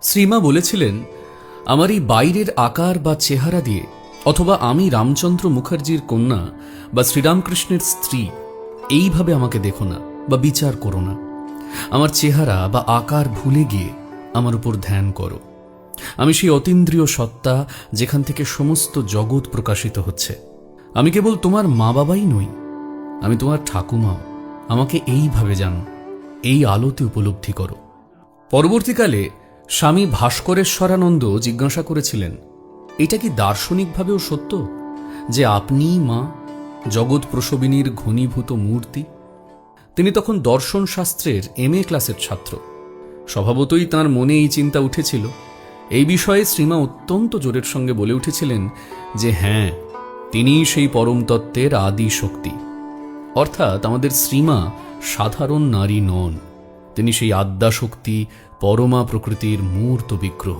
শ্রীমা বলেছিলেন, আমার এই বাইরের আকার বা চেহারা দিয়ে, অথবা আমি রামচন্দ্র মুখার্জির কন্যা বা শ্রীরামকৃষ্ণের স্ত্রী, এইভাবে আমাকে দেখো না বা বিচার করো না। আমার চেহারা বা আকার ভুলে গিয়ে আমার উপর ধ্যান করো। আমি সেই অতীন্দ্রিয় সত্তা যেখান থেকে সমস্ত জগৎ প্রকাশিত হচ্ছে। আমি কেবল তোমার মা বাবাই নই, আমি তোমার ঠাকুমাও। আমাকে এইভাবে জানো, এই আলোতে উপলব্ধি করো। পরবর্তীকালে স্বামী ভাস্করেশ্বরানন্দ জিজ্ঞাসা করেছিলেন, এটা কি দার্শনিকভাবেও সত্য যে আপনিই মা, জগৎ প্রসবিনীর ঘনীভূত মূর্তি? তিনি তখন দর্শন শাস্ত্রের MA ক্লাসের ছাত্র। স্বভাবতই তাঁর মনে এই চিন্তা উঠেছিল। এই বিষয়ে শ্রীমা অত্যন্ত জোরের সঙ্গে বলে উঠেছিলেন যে হ্যাঁ, তিনিই সেই পরম তত্ত্বের আদি শক্তি। অর্থাৎ আমাদের শ্রীমা সাধারণ নারী নন, তিনি সেই আদ্যাশক্তি, পরমা প্রকৃতির মূর্ত বিগ্রহ।